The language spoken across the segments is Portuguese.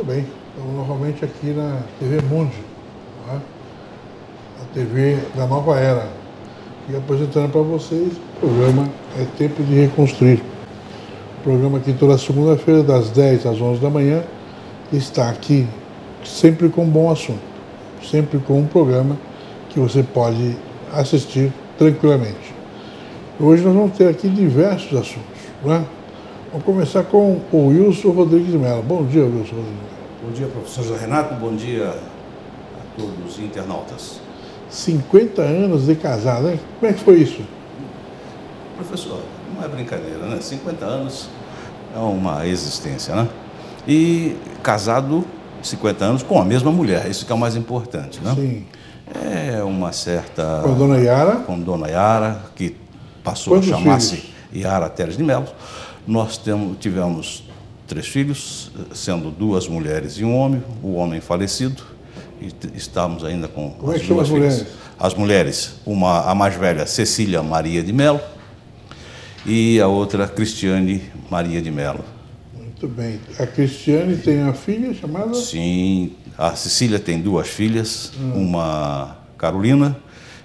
bem. Estamos novamente aqui na TV Mundi, né? A TV da nova era. E apresentando para vocês o programa É Tempo de Reconstruir. O programa que toda segunda-feira, das 10 às 11 da manhã, está aqui sempre com um bom assunto. Sempre com um programa que você pode assistir tranquilamente. Hoje nós vamos ter aqui diversos assuntos, né? Vamos começar com o Wilson Rodrigues Mello. Bom dia, Wilson Rodrigues Mello. Bom dia, professor José Renato. Bom dia a todos os internautas. 50 anos de casado, hein? Como é que foi isso? Professor, não é brincadeira, né? 50 anos é uma existência, né? E casado 50 anos com a mesma mulher, isso que é o mais importante, né? Sim. É uma certa... Com a dona Yara? Com Dona Yara, que passou Quantos a chamar-se filhos? Yara Teres de Mello. Nós tivemos 3 filhos, sendo 2 mulheres e um homem, o homem falecido, e estamos ainda com Como é as que chama 2 as filhas. mulheres? As mulheres, a mais velha, Cecília Maria de Mello, e a outra, Cristiane Maria de Mello. Muito bem. A Cristiane tem uma filha chamada? Sim, a Cecília tem 2 filhas, uma Carolina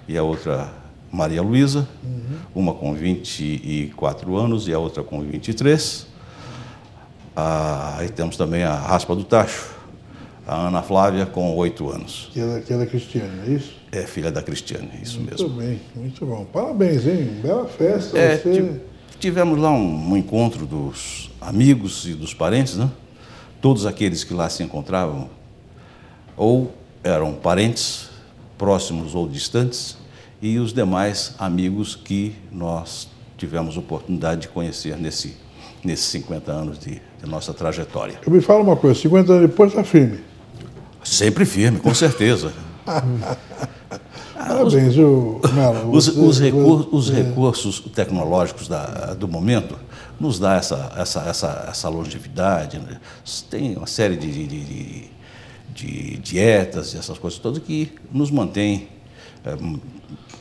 e a outra Maria Luísa, uma com 24 anos e a outra com 23. Aí temos também a Raspa do Tacho, a Ana Flávia, com 8 anos. Que é da Cristiane, é isso? É filha da Cristiane, isso Muito mesmo. bem, muito bom. Parabéns, hein? Bela festa. Tivemos lá um encontro dos amigos e dos parentes, né? Todos aqueles que lá se encontravam, ou eram parentes, próximos ou distantes, e os demais amigos que nós tivemos oportunidade de conhecer nesses 50 anos de nossa trajetória. Me fala uma coisa, 50 anos depois está firme. Sempre firme, com certeza. Parabéns, viu, Mello? Os recursos tecnológicos do momento nos dá essa longevidade, né? Tem uma série de dietas e essas coisas todas que nos mantêm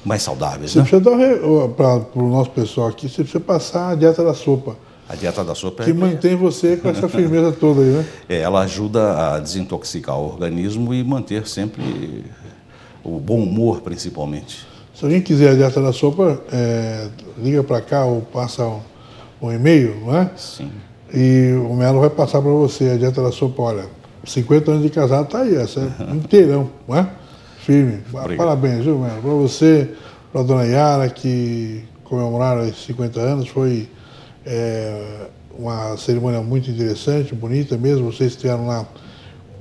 mais saudáveis. Você Né? precisa dar para o nosso pessoal aqui, você precisa passar a dieta da sopa. A dieta da sopa Que mantém você com essa firmeza toda aí, né? ela ajuda a desintoxicar o organismo e manter sempre o bom humor, principalmente. Se alguém quiser a dieta da sopa, liga para cá ou passa um e-mail, não é? Sim. E o Mello vai passar para você a dieta da sopa. Olha, 50 anos de casado tá aí, essa é inteirão, não é? Firme. Obrigado. Parabéns, viu, Mello? Para você, para a dona Yara, que comemoraram esses 50 anos, foi uma cerimônia muito interessante, bonita mesmo. Vocês estiveram lá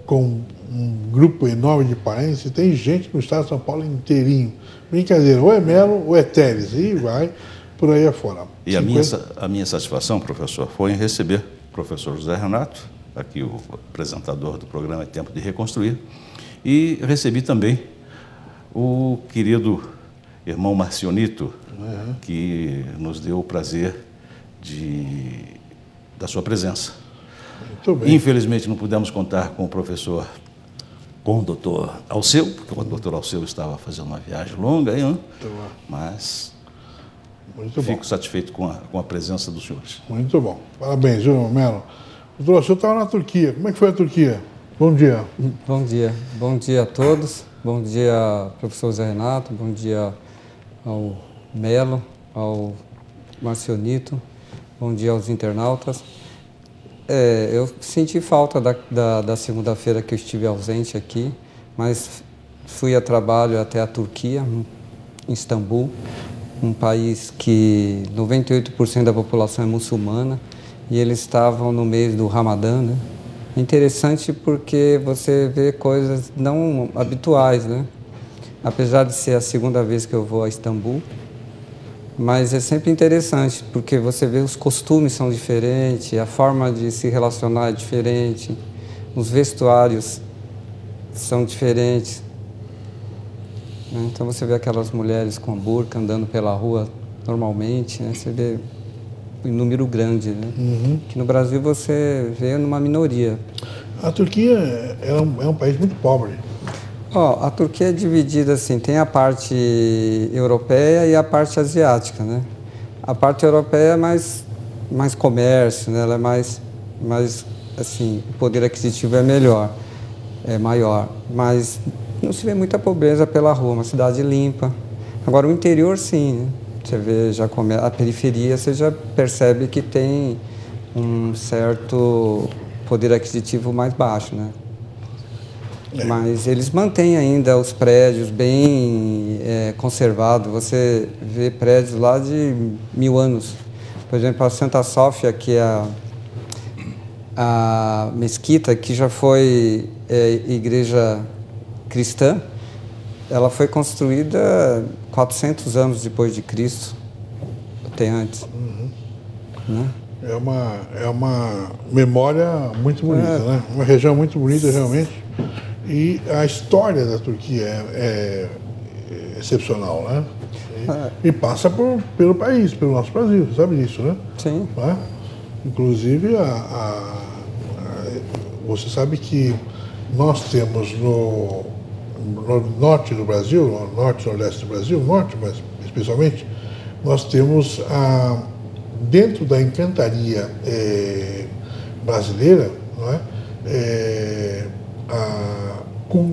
com um grupo enorme de parentes, e tem gente no estado de São Paulo inteirinho. Brincadeira, ou é Mello ou é Teres, e vai por aí afora. E a minha satisfação, professor, foi em receber o professor José Renato, aqui o apresentador do programa É Tempo de Reconstruir, e recebi também o querido irmão Marcionito, que nos deu o prazer da sua presença. Muito bem. Infelizmente não pudemos contar com o doutor Alceu, porque o doutor Alceu estava fazendo uma viagem longa aí, né? Mas fico satisfeito com a presença dos senhores. Muito bom. Parabéns, viu, Mello? O doutor Alceu estava na Turquia. Como é que foi a Turquia? Bom dia. Bom dia. Bom dia a todos. Bom dia, professor Zé Renato. Bom dia ao Mello, ao Marcionito. Bom dia aos internautas. Eu senti falta da segunda-feira que eu estive ausente aqui, mas fui a trabalho até a Turquia, em Istambul, um país que 98% da população é muçulmana, e eles estavam no mês do Ramadã, né? É interessante porque você vê coisas não habituais, né? Apesar de ser a segunda vez que eu vou a Istambul, mas é sempre interessante, porque você vê os costumes são diferentes, a forma de se relacionar é diferente, os vestuários são diferentes. Então você vê aquelas mulheres com a burca andando pela rua normalmente, né? Você vê em número grande, né? Que no Brasil você vê numa minoria. A Turquia é um país muito pobre. A Turquia é dividida assim, tem a parte europeia e a parte asiática, né? A parte europeia é mais comércio, né? Ela é mais assim, o poder aquisitivo é melhor, é maior, mas não se vê muita pobreza pela rua, uma cidade limpa. Agora, o interior, sim, né? Você vê, a periferia, você já percebe que tem um certo poder aquisitivo mais baixo, né? Mas eles mantêm ainda os prédios bem conservados. Você vê prédios lá de 1000 anos. Por exemplo, a Santa Sofia, que é a mesquita, que já foi igreja cristã, ela foi construída 400 anos depois de Cristo, até antes. Né? É uma memória muito bonita, né? Uma região muito bonita, realmente. E a história da Turquia é excepcional, né? E passa pelo país, pelo nosso Brasil, você sabe disso, né? Sim. Né? Inclusive, você sabe que nós temos no norte do Brasil, no norte e nordeste do Brasil, norte, mas especialmente, nós temos dentro da encantaria brasileira, não é?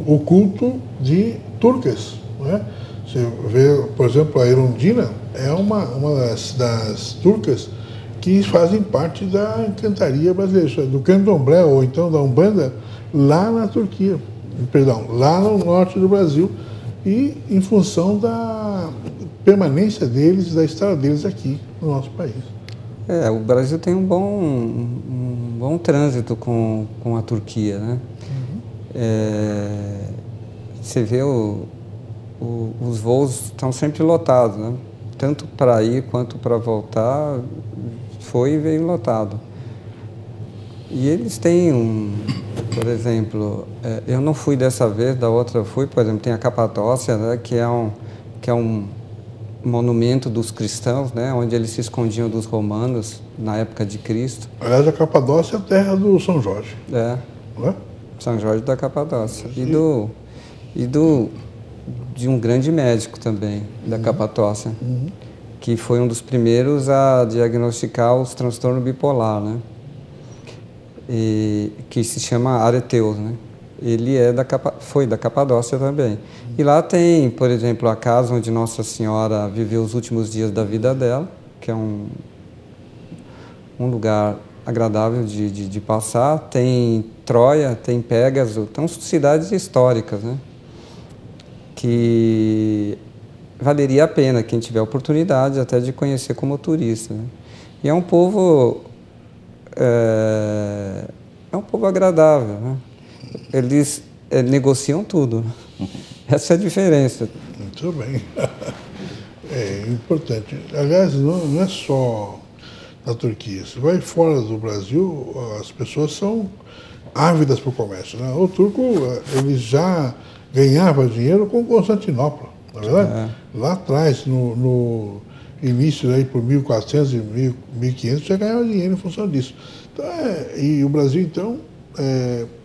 O culto de turcas. Não é? Você vê, por exemplo, a Erundina é uma das turcas que fazem parte da encantaria brasileira, do candomblé ou então da Umbanda, lá na Turquia, perdão, lá no norte do Brasil, e em função da permanência deles, da história deles aqui no nosso país. O Brasil tem um bom trânsito com a Turquia, né? Você vê os voos estão sempre lotados, né? Tanto para ir quanto para voltar, foi e veio lotado. E eles têm por exemplo, eu não fui dessa vez, da outra eu fui, por exemplo, tem a Capadócia, né, que é um monumento dos cristãos, né, onde eles se escondiam dos romanos na época de Cristo. Aliás, a Capadócia é a terra do São Jorge. Não é? São Jorge da Capadócia. De um grande médico também, da Capadócia, que foi um dos primeiros a diagnosticar os transtornos bipolar, né? Que se chama Areteus, né? Ele foi da Capadócia também. E lá tem, por exemplo, a casa onde Nossa Senhora viveu os últimos dias da vida dela, que é um lugar agradável de passar. Tem Troia, tem Pégaso, então cidades históricas, né? Que valeria a pena quem tiver oportunidade até de conhecer como turista, né? E é um povo agradável, né? Eles negociam tudo. Essa é a diferença. Muito bem. É importante. Aliás, não é só na Turquia. Se vai fora do Brasil, as pessoas são ávidas para o comércio, né? O turco, ele já ganhava dinheiro com Constantinopla, na verdade. Lá atrás, no início, aí, por 1400 e 1500, já ganhava dinheiro em função disso. Então, e o Brasil, então,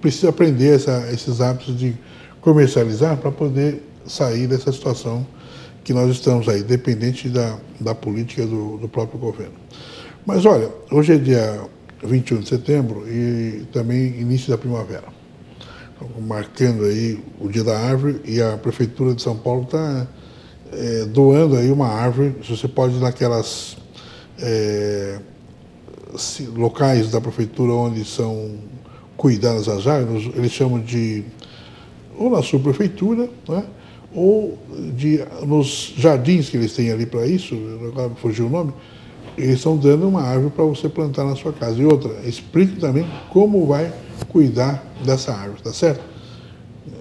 precisa aprender esses hábitos de comercializar para poder sair dessa situação que nós estamos aí, dependente da política do próprio governo. Mas, olha, hoje é dia 21 de setembro e também início da primavera. Então, marcando aí o Dia da Árvore, e a Prefeitura de São Paulo está doando aí uma árvore. Você pode ir naquelas locais da Prefeitura onde são cuidadas as árvores, eles chamam de, ou na subprefeitura, né, ou nos jardins que eles têm ali para isso, agora fugiu o nome, eles estão dando uma árvore para você plantar na sua casa. E outra, explique também como vai cuidar dessa árvore, tá certo?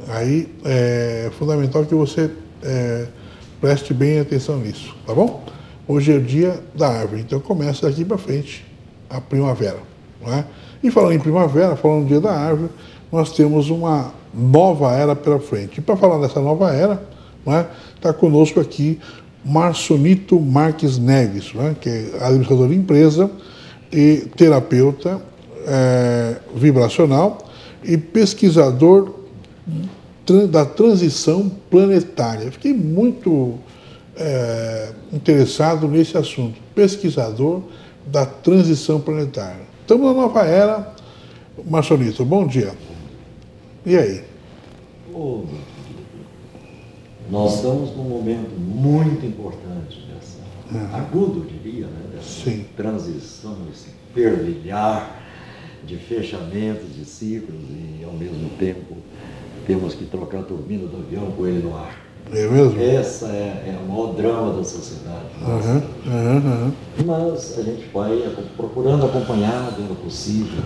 Aí é fundamental que você preste bem atenção nisso, tá bom? Hoje é o Dia da Árvore, então começa daqui para frente a primavera, não é? E falando em primavera, falando no Dia da Árvore, nós temos uma nova era pela frente. E para falar dessa nova era, está conosco aqui Marcionito Marques Neves, que é administrador de empresa e terapeuta vibracional e pesquisador da transição planetária. Fiquei muito interessado nesse assunto, pesquisador da transição planetária. Estamos na nova era, Marcionito, bom dia. E aí? Ô, meu querido, nós estamos num momento muito importante agudo, eu diria, né, dessa transição, esse fervilhar de fechamento de ciclos e, ao mesmo tempo, temos que trocar a turbina do avião com ele no ar. É mesmo? Essa é o maior drama da sociedade. Mas a gente vai procurando acompanhar, dentro do possível.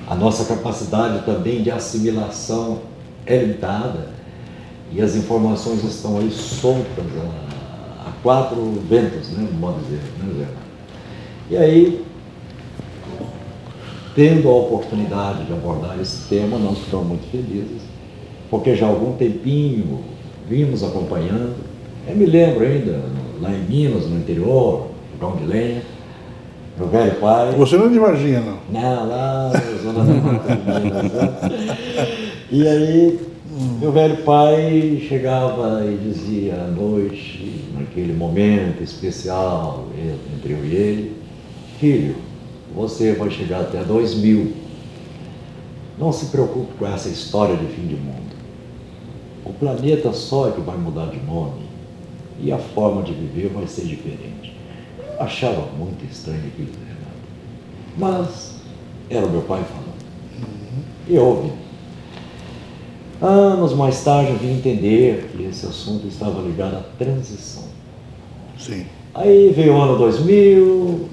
A nossa capacidade também de assimilação é limitada e as informações estão aí soltas a quatro ventos, né, no modo de dizer, né, Zé? E aí, tendo a oportunidade de abordar esse tema, nós ficamos muito felizes, porque já há algum tempinho vimos acompanhando. Eu me lembro ainda, lá em Minas, no interior, fogão de lenha, meu velho pai... Você não é de Varginha, não? Não, lá na zona da mata de Minas, né? E aí, meu velho pai chegava e dizia à noite, naquele momento especial entre eu e ele: filho, você vai chegar até 2000. Não se preocupe com essa história de fim de mundo. O planeta só é que vai mudar de nome e a forma de viver vai ser diferente. Eu achava muito estranho aquilo, Renato. Mas era o meu pai falando. E eu ouvi. Anos mais tarde eu vim entender que esse assunto estava ligado à transição. Sim. Aí veio o ano 2000,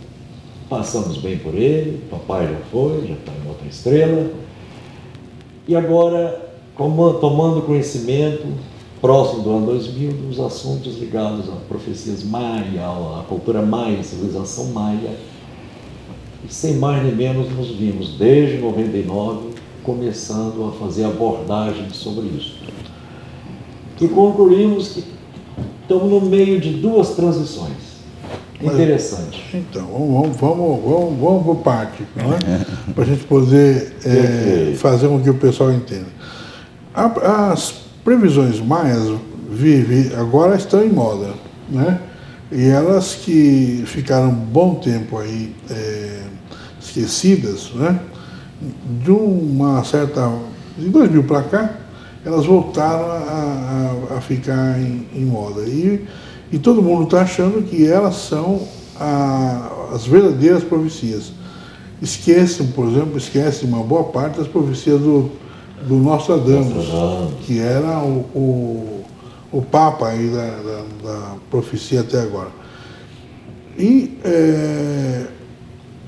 passamos bem por ele, papai já foi, já está em outra estrela. E agora, tomando conhecimento, próximo do ano 2000, dos assuntos ligados a profecias maia, à cultura maia, à civilização maia, e sem mais nem menos nos vimos, desde 99, começando a fazer abordagens sobre isso. E concluímos que estamos no meio de duas transições. Interessante. Então, vamos por parte, não é? Para a gente poder fazer com que o pessoal entenda. As previsões maias agora estão em moda, né? E elas que ficaram um bom tempo aí esquecidas, né? De uma certa... de 2000 para cá, elas voltaram a ficar em moda. E todo mundo está achando que elas são as verdadeiras profecias. Esquecem, por exemplo, uma boa parte das profecias do Nostradamus, que era o papa aí da profecia até agora. E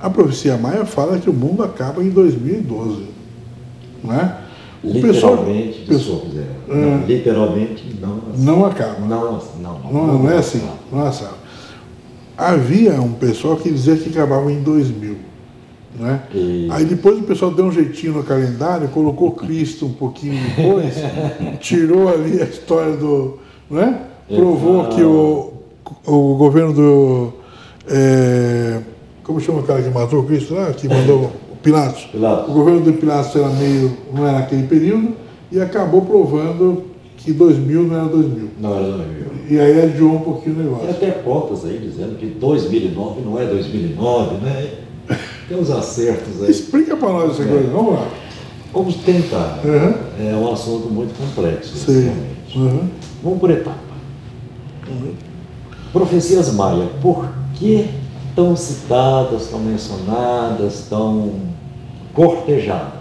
a profecia maia fala que o mundo acaba em 2012, não é? Literalmente, literalmente não acaba. Não é assim. Não é assim. Havia um pessoal que dizia que acabava em 2000. Né? Aí depois o pessoal deu um jeitinho no calendário, colocou Cristo um pouquinho depois, tirou ali a história do... Né? Provou que o governo do... como chama o cara que matou o Cristo lá? Que mandou... Pilatos. O governo do Pilatos não era aquele período, e acabou provando que 2000 não era 2000. Não era 2000. E aí adiou um pouquinho o negócio. Tem até contas aí dizendo que 2009 não é 2009, né? Tem uns acertos aí. Explica para nós essa coisa, vamos lá. Vamos tentar. É um assunto muito complexo. Sim. Vamos por etapa. Profecias maia. Por que tão citadas, tão mencionadas, tão cortejadas?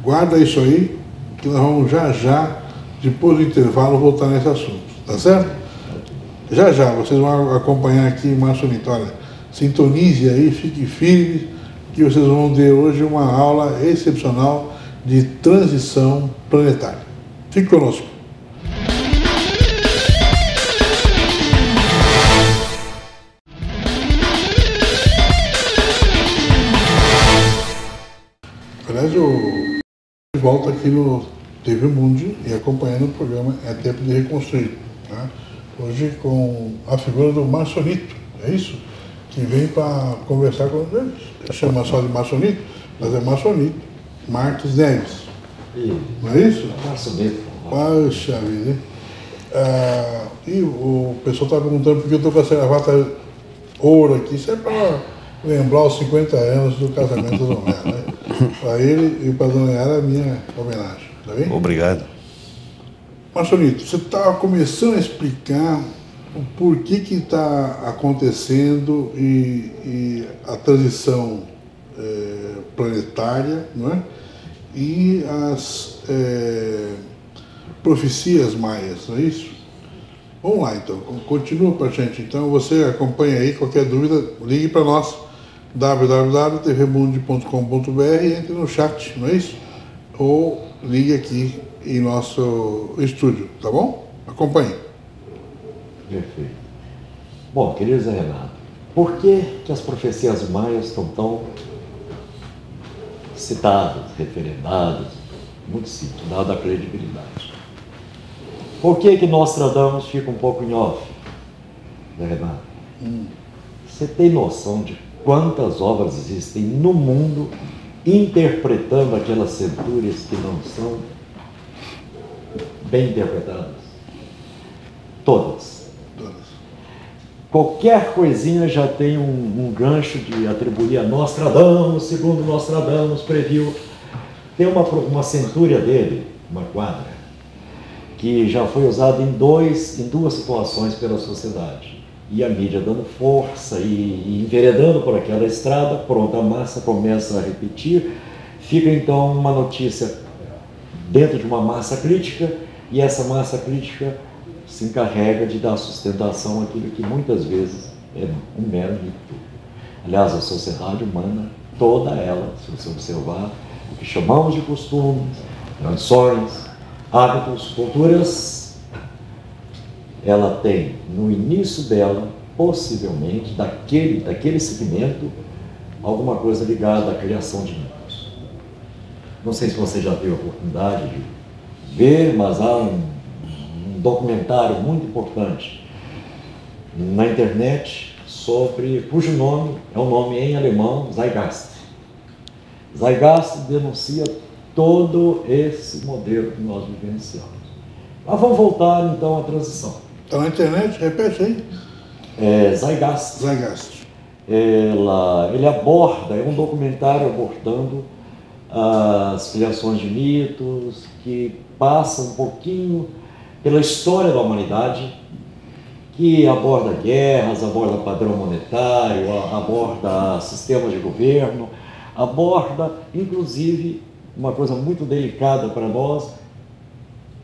Guarda isso aí, que nós vamos já, depois do intervalo, voltar nesse assunto, tá certo? Já, vocês vão acompanhar aqui em Marcionito. Olha, sintonize aí, fique firme, que vocês vão ter hoje uma aula excepcional de transição planetária. Fique conosco. Aliás, eu volto aqui no TV Mundi e acompanhando o programa É Tempo de Reconstruir. Tá? Hoje com a figura do Marcionito, é isso? Que vem para conversar com eles. Chama só de Marcionito, mas é Marcionito Marques Neves. Não é isso? Marcionito. Poxa vida, hein? E o pessoal está perguntando por que eu estou com essa gravata ouro aqui. Isso é para lembrar os 50 anos do casamento do Romero, né? Para ele e para a dona Yara, a minha homenagem. Tá bem? Obrigado. Marcelito, você estava começando a explicar o porquê que está acontecendo e a transição planetária, não é? E as profecias maias, não é isso? Vamos lá então, continua para a gente. Então você acompanha aí, qualquer dúvida, ligue para nós, www.tvmundi.com.br, entre no chat, não é isso? Ou ligue aqui em nosso estúdio, tá bom? Acompanhe. Perfeito. Bom, querido Zé Renato, por que as profecias maias estão tão citadas, referendadas? Muito simples, dada a credibilidade. Por que Nostradamus fica um pouco em off, Zé Renato? Você tem noção de quantas obras existem no mundo interpretando aquelas centúrias que não são bem interpretadas? Todas. Qualquer coisinha já tem um gancho de atribuir a Nostradamus, segundo Nostradamus previu. Tem uma centúria dele, uma quadra, que já foi usada em duas situações pela sociedade. E a mídia dando força e enveredando por aquela estrada, pronto, a massa começa a repetir, fica então uma notícia dentro de uma massa crítica, e essa massa crítica se encarrega de dar sustentação àquilo que muitas vezes é um mero mito. Aliás, a sociedade humana, toda ela, se você observar, o que chamamos de costumes, tradições, hábitos, culturas, ela tem no início dela, possivelmente, daquele segmento, alguma coisa ligada à criação de mitos. Não sei se você já teve a oportunidade de ver, mas há um documentário muito importante na internet cujo nome é um nome em alemão, Zeitgeist. Zeitgeist denuncia todo esse modelo que nós vivenciamos. Mas vamos voltar então à transição. Está na internet? Repete aí. Zeitgeist. Zeitgeist. Ele aborda, é um documentário abordando as criações de mitos, que passa um pouquinho pela história da humanidade, que aborda guerras, aborda padrão monetário, aborda sistemas de governo, aborda, inclusive, uma coisa muito delicada para nós,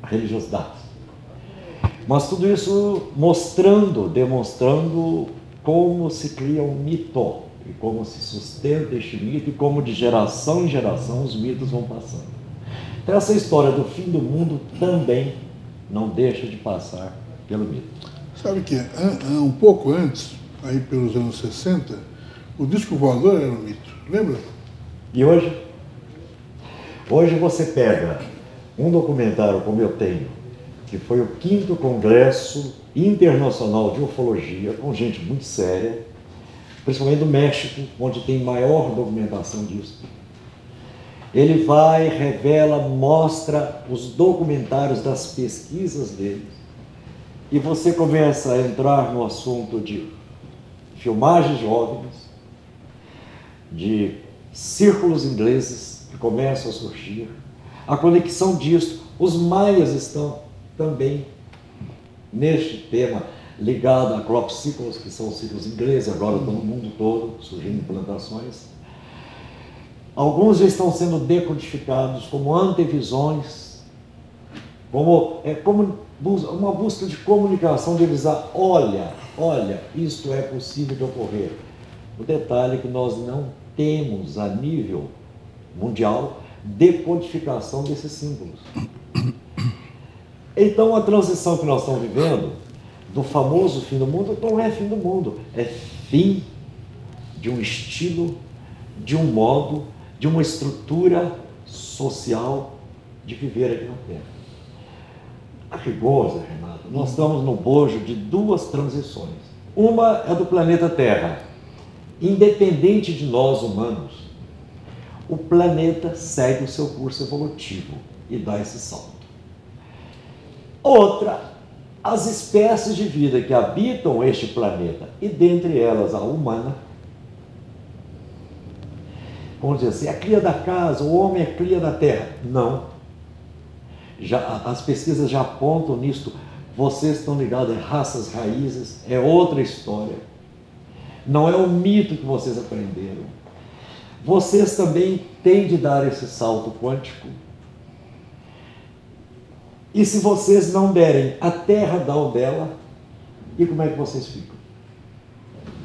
a religiosidade. Mas tudo isso demonstrando como se cria um mito, e como se sustenta este mito, e como de geração em geração os mitos vão passando. Então essa história do fim do mundo também não deixa de passar pelo mito. Sabe que um pouco antes, aí pelos anos 60, o disco voador era um mito, lembra? E hoje? Hoje você pega um documentário como eu tenho, que foi o 5º Congresso Internacional de Ufologia, com gente muito séria, principalmente do México, onde tem maior documentação disso. Ele vai, revela, mostra os documentários das pesquisas deles, e você começa a entrar no assunto de filmagens de OVNIs, de círculos ingleses que começam a surgir, a conexão disso. Os maias estão também neste tema ligado a crop circles, que são os ciclos ingleses, agora estão no mundo todo, surgindo implantações. Alguns já estão sendo decodificados como antevisões, como uma busca de comunicação, de avisar, olha, isto é possível de ocorrer. O detalhe é que nós não temos, a nível mundial, decodificação desses símbolos. Então, a transição que nós estamos vivendo, do famoso fim do mundo, não é fim do mundo, é fim de um estilo, de um modo, de uma estrutura social de viver aqui na Terra. A rigor, Zé Renato, nós estamos no bojo de duas transições. Uma é do planeta Terra. Independente de nós humanos, o planeta segue o seu curso evolutivo e dá esse salto. Outra, as espécies de vida que habitam este planeta, e dentre elas a humana, vamos dizer assim, é cria da casa, o homem é cria da terra. Não. As pesquisas já apontam nisso. Vocês estão ligados a raças raízes, é outra história. Não é o mito que vocês aprenderam. Vocês também têm de dar esse salto quântico. E se vocês não derem, a Terra dá o dela, e como é que vocês ficam?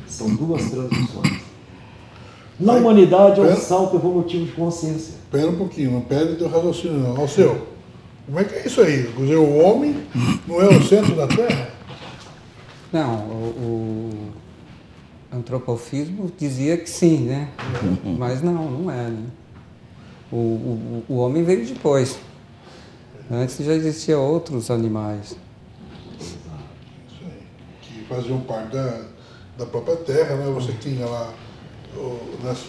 São duas transições. Na humanidade é um salto evolutivo de consciência. Espera um pouquinho, não perde teu raciocínio não. Ao seu, como é que é isso aí? Quer dizer, o homem não é o centro da Terra? Não, o antropofismo dizia que sim, né? Mas não é, né? O homem veio depois. Antes já existiam outros animais. Isso aí. Que faziam parte da própria Terra, né? Você tinha lá,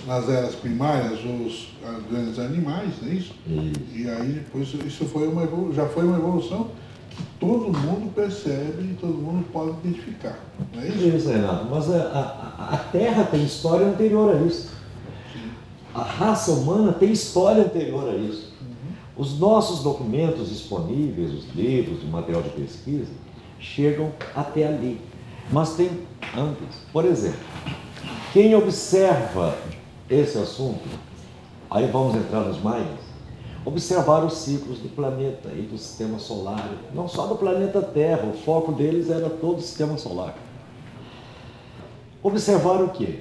nas eras primárias, os grandes animais, não é isso? E aí depois isso já foi uma evolução que todo mundo percebe e todo mundo pode identificar, não é isso? Isso, Renato, mas a Terra tem história anterior a isso. A raça humana tem história anterior a isso. Os nossos documentos disponíveis, os livros, o material de pesquisa, chegam até ali. Mas tem antes. Por exemplo, quem observa esse assunto, aí vamos entrar nos maias, observar os ciclos do planeta e do sistema solar, não só do planeta Terra, o foco deles era todo o sistema solar. Observaram o quê?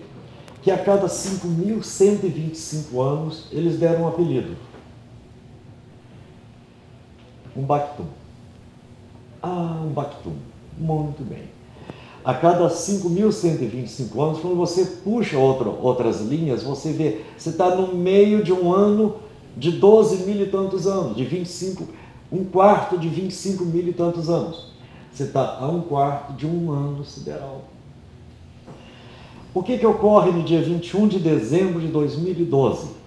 Que a cada 5.125 anos eles deram um apelido. Um Bactum. Um Bactum. Muito bem. A cada 5.125 anos, quando você puxa outras linhas, você vê, você está no meio de um ano de 12 mil e tantos anos, de 25, um quarto de 25 mil e tantos anos. Você está a um quarto de um ano sideral. O que ocorre no dia 21 de dezembro de 2012?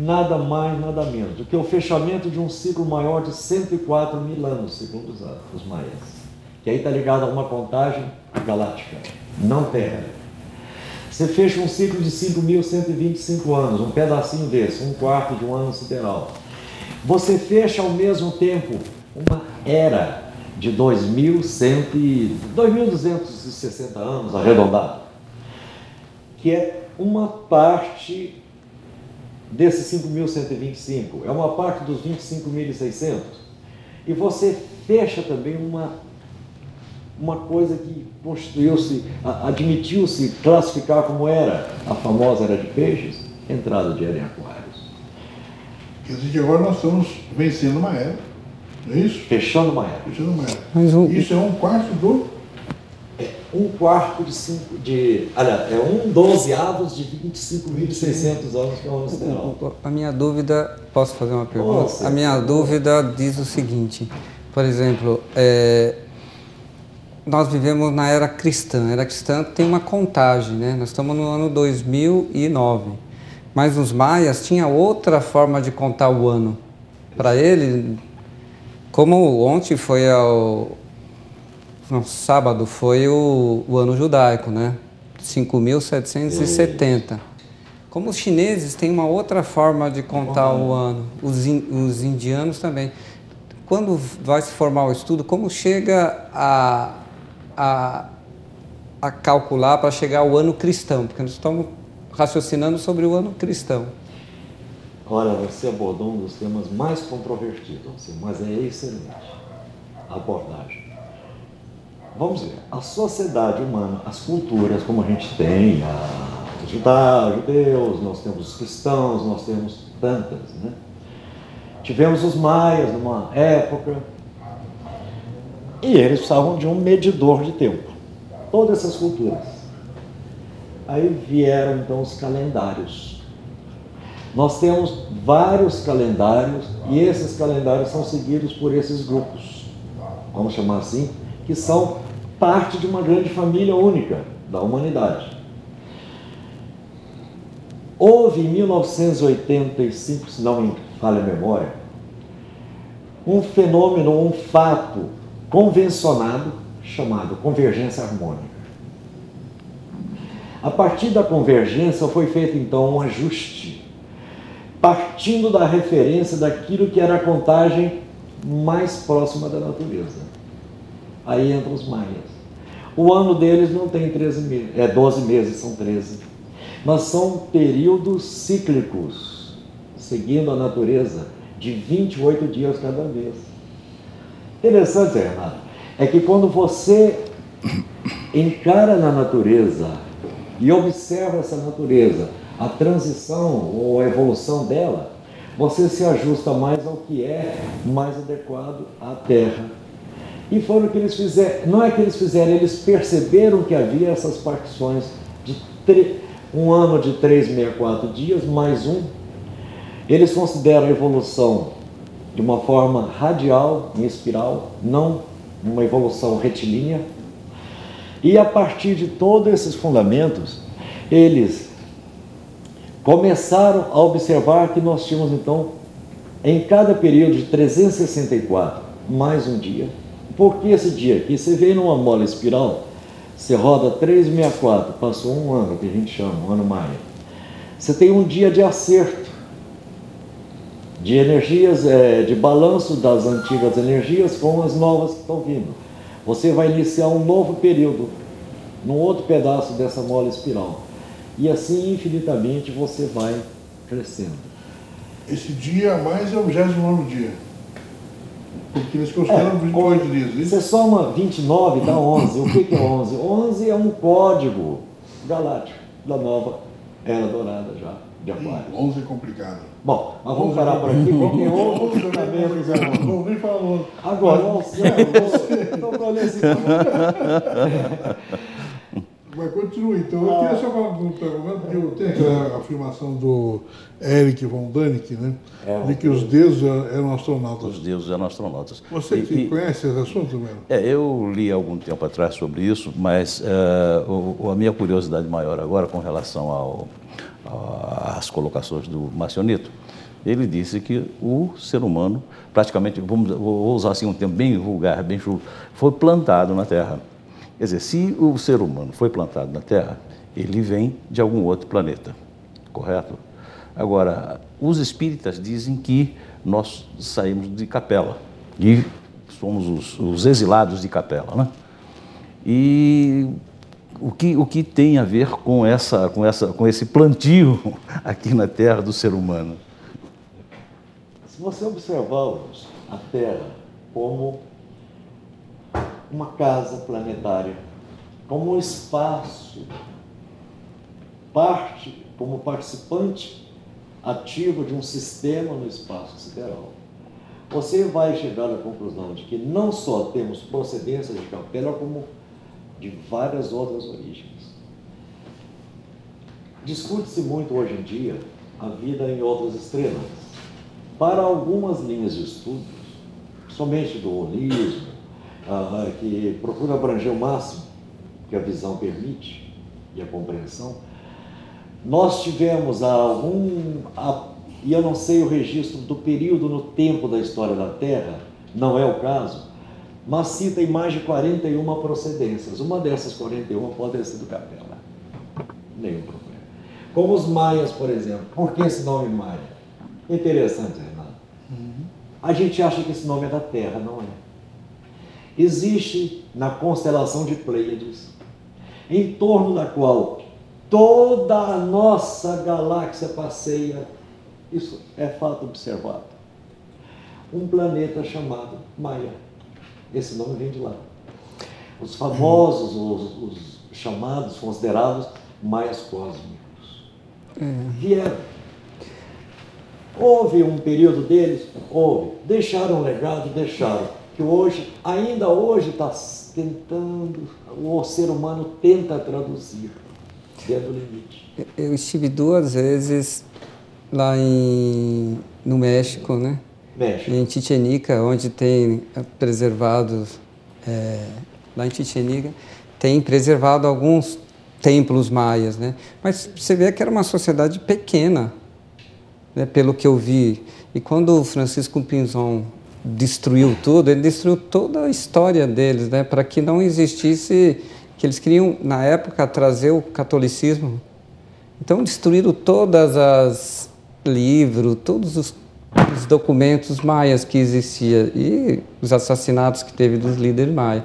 Nada mais, nada menos do que o fechamento de um ciclo maior de 104 mil anos, segundo os maias. Que aí está ligado a uma contagem galáctica, não Terra. Você fecha um ciclo de 5.125 anos, um pedacinho desse, um quarto de um ano sideral. Você fecha ao mesmo tempo uma era de 2.260 anos, arredondado, que é uma parte desses 5.125, é uma parte dos 25.600, e você fecha também uma coisa que constituiu-se, admitiu-se classificar como era a famosa era de peixes, entrada de era em aquários. Quer dizer que agora nós estamos vencendo uma era, não é isso? Fechando uma era. Fechando uma era. Mas isso é um quarto do... Um quarto é um dozeavos de 25.600 anos que é o ano sideral. A minha dúvida, posso fazer uma pergunta? Nossa, a minha dúvida diz o seguinte, por exemplo, nós vivemos na era cristã. A era cristã tem uma contagem, né? Nós estamos no ano 2009, mas os maias tinham outra forma de contar o ano. Para ele, como ontem foi sábado foi o ano judaico, né? 5.770. Como os chineses têm uma outra forma de contar o ano, os indianos também. Quando vai se formar o estudo, como chega a calcular para chegar ao ano cristão? Porque nós estamos raciocinando sobre o ano cristão. Olha, você abordou um dos temas mais controvertidos, mas é excelente a abordagem. Vamos ver, a sociedade humana, as culturas como a gente tem, os judeus, nós temos os cristãos, nós temos tantas, né? Tivemos os maias numa época, e eles precisavam de um medidor de tempo, todas essas culturas. Aí vieram então os calendários. Nós temos vários calendários, e esses calendários são seguidos por esses grupos, vamos chamar assim, que são parte de uma grande família única da humanidade. Houve em 1985, se não me falha a memória, um fenômeno, um fato convencionado chamado convergência harmônica. A partir da convergência foi feito então um ajuste, partindo da referência daquilo que era a contagem mais próxima da natureza. Aí entram os maias. O ano deles não tem 13 meses, 12 meses, são 13. Mas são períodos cíclicos, seguindo a natureza, de 28 dias cada vez. Interessante, Renato, é que quando você encara na natureza e observa essa natureza, a transição ou a evolução dela, você se ajusta mais ao que é mais adequado à Terra. E foi o que eles fizeram. Não é que eles fizeram, eles perceberam que havia essas partições de um ano de 364 dias, mais um. Eles consideram a evolução de uma forma radial, em espiral, não uma evolução retilínea. E a partir de todos esses fundamentos, eles começaram a observar que nós tínhamos, então, em cada período de 364, mais um dia. Por que esse dia aqui? Você vê numa mola espiral, você roda 364, passou um ano, que a gente chama, um ano maia. Você tem um dia de acerto, de energias, de balanço das antigas energias com as novas que estão vindo. Você vai iniciar um novo período, num outro pedaço dessa mola espiral. E assim, infinitamente, você vai crescendo. Esse dia a mais é o 29º dia. Porque eles consideram 28 dias. Isso? Você soma 29, dá 11. O que é 11? 11 é um código galáctico da nova Era Dourada já, de Aquário. 11 é complicado. Bom, mas vamos parar por aqui, porque outros fundamentos... Não vem falando. Agora, o céu, estou com esse... Mas continue, então. Eu queria só falar porque eu tenho aquela afirmação do Erich von Däniken, né? De que os deuses eram astronautas. Os deuses eram astronautas. Você que conhece esse assunto, mesmo? Eu li há algum tempo atrás sobre isso, mas a minha curiosidade maior agora com relação às colocações do Marcionito, ele disse que o ser humano, praticamente, vou usar assim um termo bem vulgar, bem chulo, foi plantado na Terra. Quer dizer, se o ser humano foi plantado na Terra, ele vem de algum outro planeta, correto? Agora, os espíritas dizem que nós saímos de Capela e somos os exilados de Capela, né? E o que tem a ver com esse plantio aqui na Terra do ser humano? Se você observarmos a Terra como uma casa planetária, como um espaço, como participante ativo de um sistema no espaço sideral, você vai chegar à conclusão de que não só temos procedência de Capela, como de várias outras origens. Discute-se muito hoje em dia a vida em outras estrelas. Para algumas linhas de estudos, somente do holismo, que procura abranger o máximo que a visão permite e a compreensão, nós tivemos e eu não sei o registro do período no tempo da história da Terra, não é o caso, mas cita em mais de 41 procedências. Uma dessas 41 pode ter sido Capela. Nenhum problema. Como os maias, por exemplo. Por que esse nome Maia? Interessante, Renato. A gente acha que esse nome é da Terra, não é? Existe na constelação de Pleiades, em torno da qual toda a nossa galáxia passeia, isso é fato observado, um planeta chamado Maia. Esse nome vem de lá. Os famosos, os chamados, considerados maias cósmicos, vieram. Houve um período deles? Houve. Deixaram um legado? Deixaram. Que hoje, ainda hoje, está tentando, o ser humano tenta traduzir dentro do limite. Eu estive 2 vezes lá no México, né? México. Em Chichén Itzá, onde tem preservados, lá em Chichén Itzá, tem preservado alguns templos maias, né? Mas você vê que era uma sociedade pequena, né? Pelo que eu vi. E quando o Francisco Pinzon destruiu tudo, ele destruiu toda a história deles, né? Para que não existisse que eles queriam, na época, trazer o catolicismo. Então, destruíram todas as livros, todos os documentos maias que existiam e os assassinatos que teve dos líderes maias.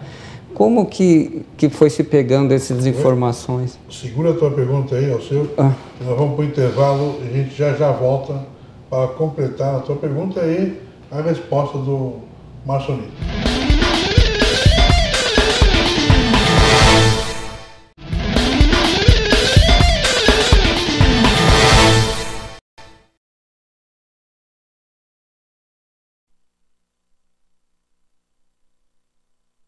Como que foi se pegando essas informações? Segura a tua pergunta aí, Alceu. Nós vamos para o intervalo e a gente já volta para completar a tua pergunta e a resposta do Márcio Nito.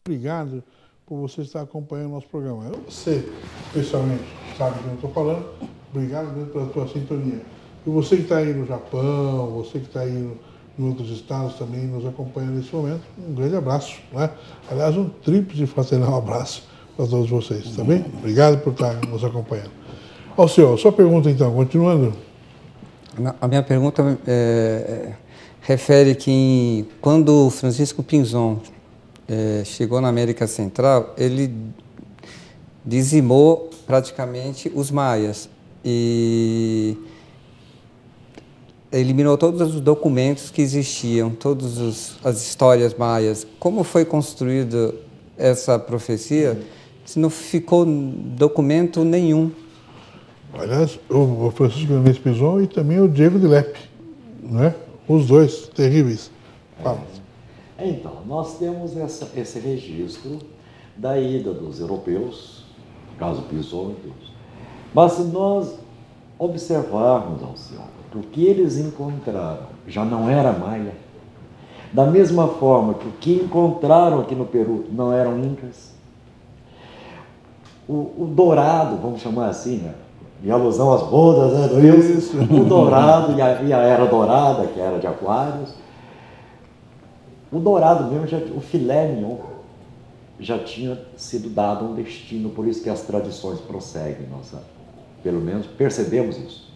Obrigado por você estar acompanhando o nosso programa. Você, especialmente, sabe que eu estou falando. Obrigado mesmo pela tua sintonia. E você que está aí no Japão, você que está aí em outros estados também nos acompanha nesse momento, um grande abraço, né? Aliás, um tríplice fraternal abraço para todos vocês, tá bem? Obrigado por estar nos acompanhando. Alceu, sua pergunta então, continuando. A minha pergunta refere que quando Francisco Pinzon chegou na América Central, ele dizimou praticamente os maias e eliminou todos os documentos que existiam, todas as histórias maias. Como foi construída essa profecia se não ficou documento nenhum? Aliás, o Francisco Mendes Pinzon e também o Diego de Leppe, né? Os dois terríveis. Fala. Então, nós temos esse registro da ida dos europeus, caso Pinzon, mas se nós observarmos, Alceu, o que eles encontraram já não era maia, da mesma forma que o que encontraram aqui no Peru não eram incas. O dourado, vamos chamar assim, né? Em alusão às bodas, né, do Wilson, o dourado e a era dourada, que era de Aquários. O dourado mesmo, o filé mignon, já tinha sido dado um destino, por isso que as tradições prosseguem, pelo menos percebemos isso.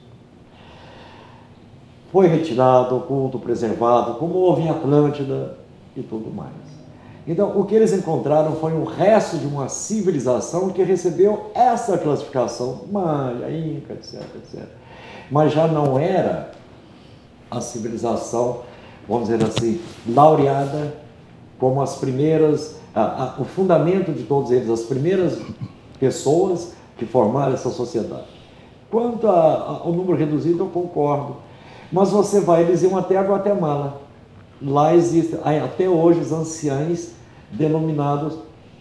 Foi retirado, oculto, preservado, como houve em Atlântida e tudo mais. Então, o que eles encontraram foi um resto de uma civilização que recebeu essa classificação, Maia, Inca, etc, etc. Mas já não era a civilização, vamos dizer assim, laureada como as primeiras, o fundamento de todos eles, as primeiras pessoas que formaram essa sociedade. Quanto ao número reduzido, eu concordo. Mas você vai, eles iam até a Guatemala. Lá existem, até hoje, os anciães denominados,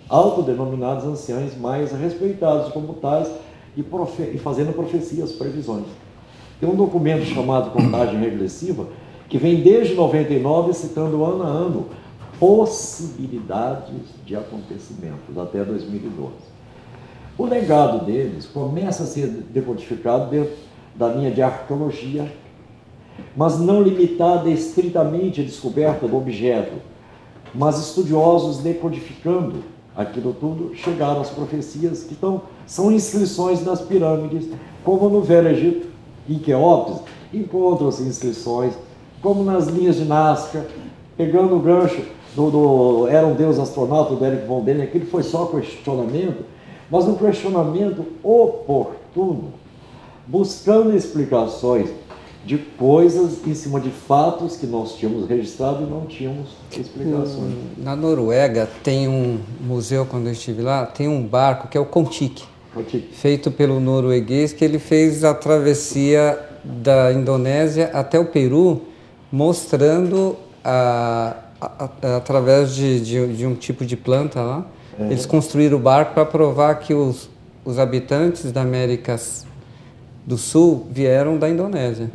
autodenominados anciães mais respeitados como tais e fazendo profecias, previsões. Tem um documento chamado Contagem Regressiva, que vem desde 99, citando ano a ano possibilidades de acontecimentos até 2012. O legado deles começa a ser decodificado dentro da linha de arqueologia, mas não limitada estritamente à descoberta do objeto, mas estudiosos decodificando aquilo tudo, chegaram às profecias que são inscrições nas pirâmides, como no Velho Egito, em Queópis, encontram-se inscrições, como nas linhas de Nazca, pegando o gancho Era um Deus Astronauta, do Eric von Däniken, aquilo foi só questionamento, mas um questionamento oportuno, buscando explicações de coisas em cima de fatos que nós tínhamos registrado e não tínhamos explicações. Na Noruega tem um museu, quando eu estive lá, tem um barco que é o Kon-Tiki, feito pelo norueguês, que ele fez a travessia da Indonésia até o Peru, mostrando através de um tipo de planta lá. Eles construíram o barco para provar que os habitantes da América do Sul vieram da Indonésia.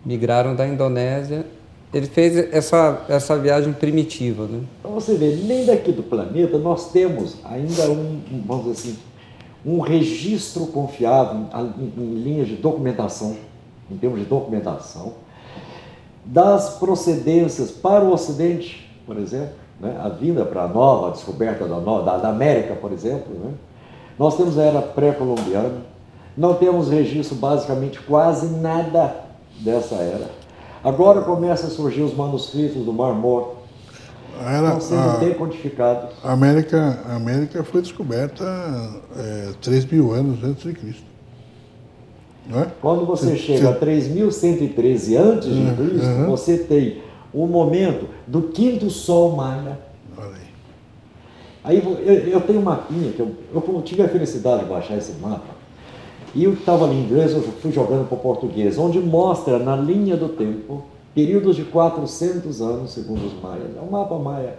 Migraram da Indonésia. Ele fez essa viagem primitiva, né? Então você vê, nem daqui do planeta nós temos ainda vamos dizer assim, um registro confiável em linhas de documentação, em termos de documentação, das procedências para o Ocidente, por exemplo, né? A vinda para a nova, a descoberta da América, por exemplo, né? Nós temos a era pré-colombiana, não temos registro basicamente quase nada dessa era. Agora começam a surgir os manuscritos do Mar Morto. estão sendo decodificados. A América foi descoberta 3.000 anos antes de Cristo. Não é? Quando você chega a 3.113 antes de Cristo, você tem o momento do quinto sol maia. Olha aí. Aí eu tenho um mapinha, que eu tive a felicidade de baixar esse mapa, e o que estava ali em inglês eu fui jogando para o português, onde mostra na linha do tempo, períodos de 400 anos, segundo os maias, é um mapa maia,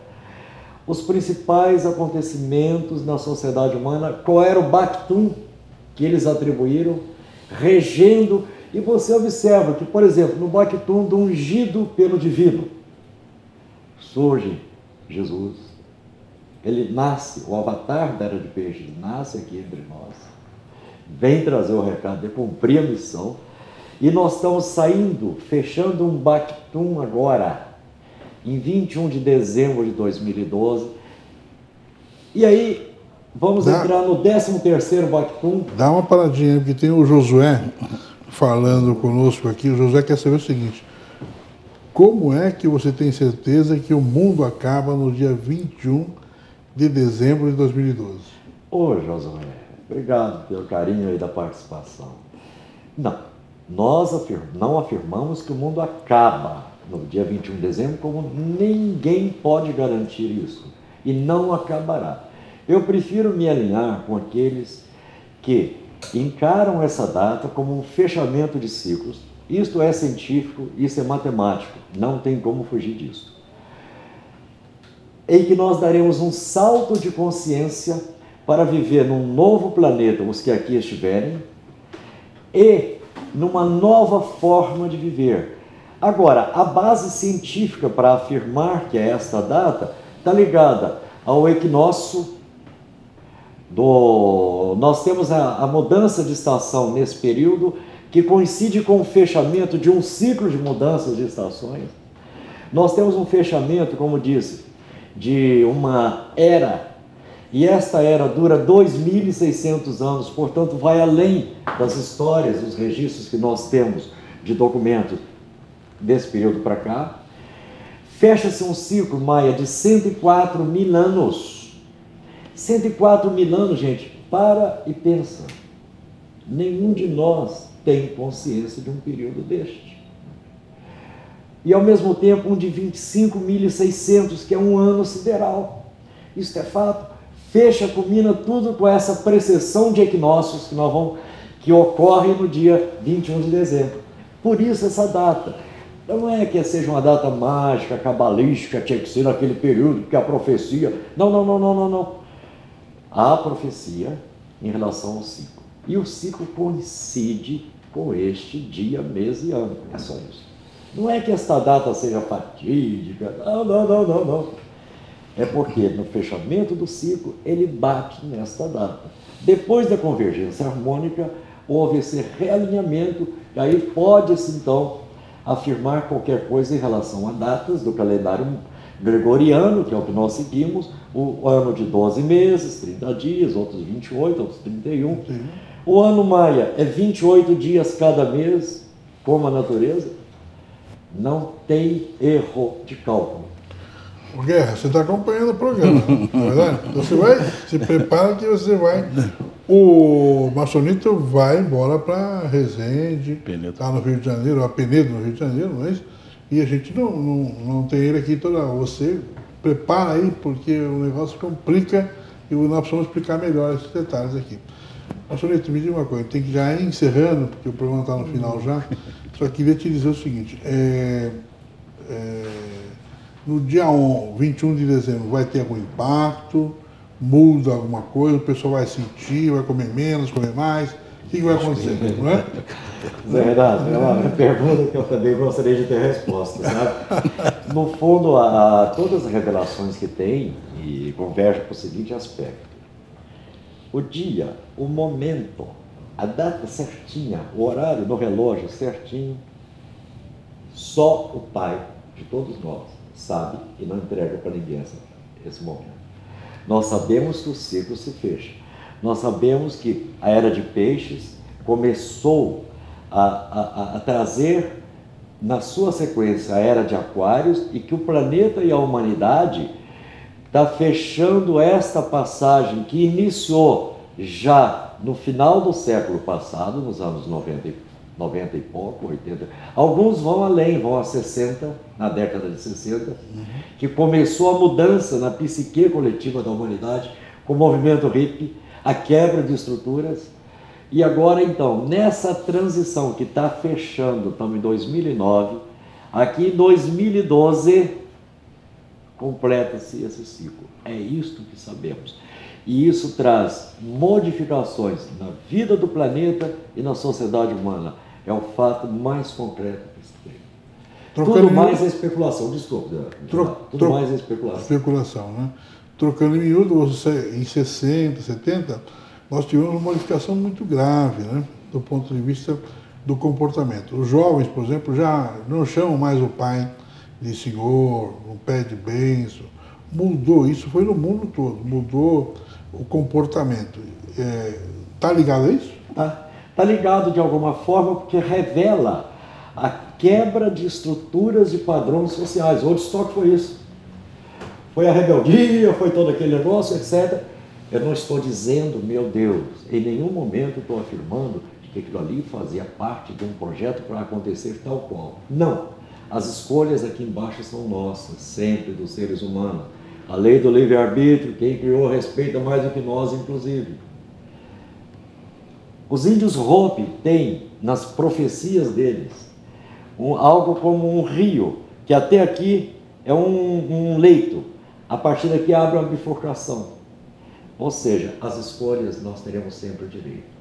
os principais acontecimentos na sociedade humana, qual era o Bactum que eles atribuíram, regendo, e você observa que, por exemplo, no Bactum do ungido pelo divino, surge Jesus, ele nasce, o avatar da Era de Peixes nasce aqui entre nós, vem trazer o recado de cumprir a missão, e nós estamos saindo, fechando um Bactum agora, em 21 de dezembro de 2012, e aí vamos entrar no 13º Bactum. Dá uma paradinha, porque tem o Josué falando conosco aqui. O Josué quer saber o seguinte: como é que você tem certeza que o mundo acaba no dia 21 de dezembro de 2012? Ô Josué, obrigado pelo carinho aí da participação. Não, nós não afirmamos que o mundo acaba no dia 21 de dezembro, como ninguém pode garantir isso, e não acabará. Eu prefiro me alinhar com aqueles que encaram essa data como um fechamento de ciclos. Isto é científico, isso é matemático, não tem como fugir disso. Em que nós daremos um salto de consciência para viver num novo planeta, os que aqui estiverem, e numa nova forma de viver. Agora, a base científica para afirmar que é esta data está ligada ao equinócio. Nós temos a mudança de estação nesse período, que coincide com o fechamento de um ciclo de mudanças de estações. Nós temos um fechamento, como disse, de uma era, e esta era dura 2.600 anos, portanto vai além das histórias, dos registros que nós temos de documentos desse período para cá. Fecha-se um ciclo maia de 104.000 anos. 104.000 anos, gente, para e pensa. Nenhum de nós tem consciência de um período deste. E ao mesmo tempo um de 25.600, que é um ano sideral. Isso é fato. Fecha, culmina tudo com essa precessão de equinócios que ocorre no dia 21 de dezembro. Por isso essa data. Não é que seja uma data mágica, cabalística, tinha que ser naquele período, porque a profecia... Não. Há profecia em relação ao ciclo. E o ciclo coincide com este dia, mês e ano. É só isso. Não é que esta data seja fatídica. Não. É porque no fechamento do ciclo ele bate nesta data. Depois da convergência harmônica, houve esse realinhamento, e aí pode-se então afirmar qualquer coisa em relação a datas do calendário gregoriano, que é o que nós seguimos, o ano de 12 meses, 30 dias, outros 28, outros 31. O ano maia é 28 dias cada mês, como a natureza. Não tem erro de cálculo. Guerra, você está acompanhando o programa, não é verdade? Você vai, se prepara que você vai. O Maçonito vai embora para Resende, está no Rio de Janeiro, a Penedo no Rio de Janeiro, não é isso? E a gente não tem ele aqui toda hora. Você prepara aí, porque o negócio complica e nós precisamos explicar melhor esses detalhes aqui. Maçonito, me diga uma coisa, tem que já ir encerrando, porque o programa está no final já. Só queria te dizer o seguinte, no dia 21 de dezembro vai ter algum impacto, muda alguma coisa, o pessoal vai sentir, vai comer menos, comer mais, o que vai acontecer, não é? É verdade, é uma pergunta que eu também gostaria de ter resposta, sabe? No fundo, todas as revelações que tem, e convergem para o seguinte aspecto. O dia, o momento, a data certinha, o horário no relógio certinho, só o Pai de todos nós sabe e não entrega para ninguém esse momento. Nós sabemos que o ciclo se fecha. Nós sabemos que a Era de Peixes começou a trazer na sua sequência, a Era de Aquários, e que o planeta e a humanidade está fechando esta passagem que iniciou já no final do século passado, nos anos 90 e pouco, 80. Alguns vão além, vão a 60, na década de 60, que começou a mudança na psique coletiva da humanidade, com o movimento hippie, a quebra de estruturas. E agora, então, nessa transição que está fechando, estamos em 2009, aqui em 2012, completa-se esse ciclo. É isto que sabemos. E isso traz modificações na vida do planeta e na sociedade humana. É o fato mais concreto que se tem. Tudo mais é especulação, desculpa. Tudo mais é especulação. Especulação, né? Trocando em miúdo, em 60, 70, nós tivemos uma modificação muito grave, né? Do ponto de vista do comportamento. Os jovens, por exemplo, já não chamam mais o pai de senhor, não pede bênção. Mudou, isso foi no mundo todo, mudou o comportamento. Tá ligado a isso? Tá ligado de alguma forma, porque revela a quebra de estruturas e padrões sociais. O Woodstock foi isso. Foi a rebeldia, foi todo aquele negócio, etc. Eu não estou dizendo, meu Deus, em nenhum momento estou afirmando que aquilo ali fazia parte de um projeto para acontecer tal qual. Não. As escolhas aqui embaixo são nossas, sempre, dos seres humanos. A lei do livre-arbítrio, quem criou respeita mais do que nós, inclusive. Os índios Hopi têm, nas profecias deles, algo como um rio, que até aqui é um leito. A partir daqui abre uma bifurcação. Ou seja, as escolhas nós teremos sempre o direito.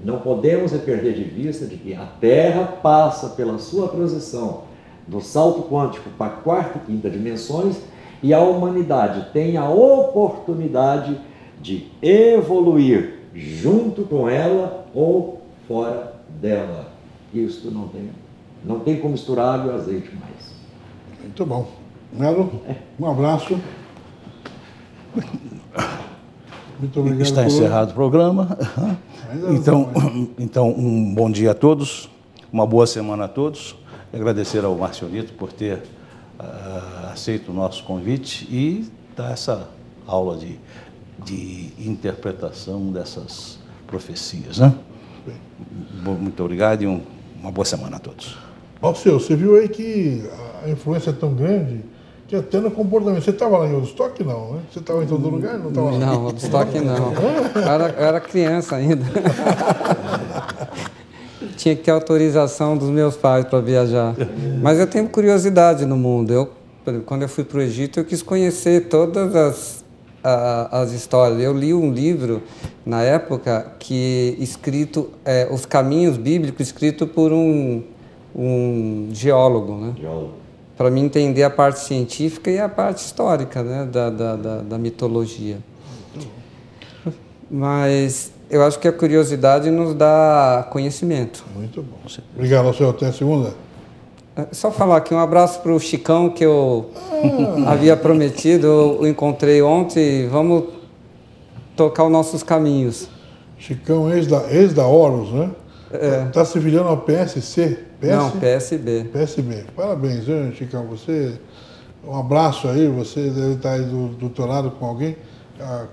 Não podemos perder de vista de que a Terra passa pela sua transição do salto quântico para a quarta e quinta dimensões, e a humanidade tem a oportunidade de evoluir junto com ela ou fora dela. Isso não tem como misturar água e azeite mais. Muito bom. Melo, um abraço. Muito obrigado. Está encerrado o programa. Então, um bom dia a todos, uma boa semana a todos. Agradecer ao Marcionito por ter aceito o nosso convite e dar essa aula de interpretação dessas profecias, né? Muito obrigado e uma boa semana a todos. Você viu aí que a influência é tão grande que até no comportamento. Você estava lá em Woodstock, não, né? Você estava em todo lugar? Não estava lá? Não, Woodstock não. Eu era criança ainda. Tinha que ter autorização dos meus pais para viajar. Mas eu tenho curiosidade no mundo. Quando eu fui para o Egito, eu quis conhecer todas as histórias. Eu li um livro, na época, escrito, Os Caminhos Bíblicos, escrito por um geólogo, né? Para mim entender a parte científica e a parte histórica, né? da mitologia. Mas eu acho que a curiosidade nos dá conhecimento. Muito bom. Obrigado, senhor. Até a segunda. Só falar aqui, um abraço para o Chicão, que eu havia prometido, eu encontrei ontem. Vamos tocar os nossos caminhos. Chicão, ex da Horus, né? Está se filiando ao PSC? Não, PSB. PSB. Parabéns, hein, Chicão. Um abraço aí, você deve estar aí do teu lado com alguém.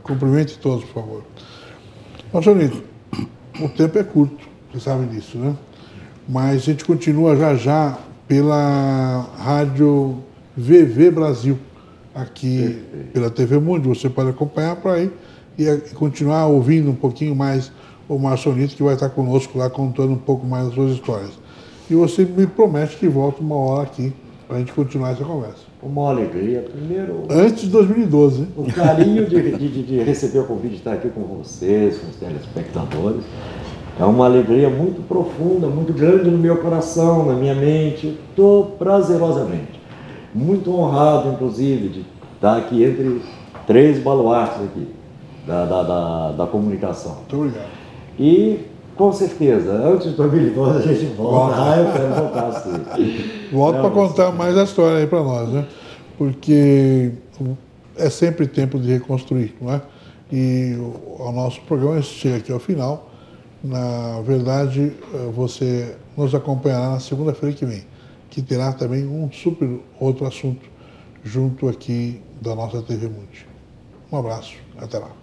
Cumprimente todos, por favor. Marcionito, o tempo é curto, você sabe disso, né? Mas a gente continua já pela Rádio VV Brasil, aqui pela TV Mundo. Você pode acompanhar por aí e continuar ouvindo um pouquinho mais o Marcionito, que vai estar conosco lá contando um pouco mais das suas histórias. E você me promete que volta uma hora aqui para a gente continuar essa conversa. Uma alegria. Primeiro, antes de 2012. O carinho de receber o convite de estar aqui com vocês, com os telespectadores. É uma alegria muito profunda, muito grande no meu coração, na minha mente. Estou prazerosamente, muito honrado, inclusive, de estar aqui entre 3 baluartes aqui da comunicação. Muito obrigado. E, com certeza, antes de 2012 a gente volta. Eu quero voltar assim. Volto para contar mais a história aí para nós, né? Porque é sempre tempo de reconstruir, não é? E o nosso programa chega aqui ao final. Na verdade, você nos acompanhará na segunda-feira que vem. que terá também um super outro assunto junto aqui da nossa TV Mundi. Um abraço, até lá.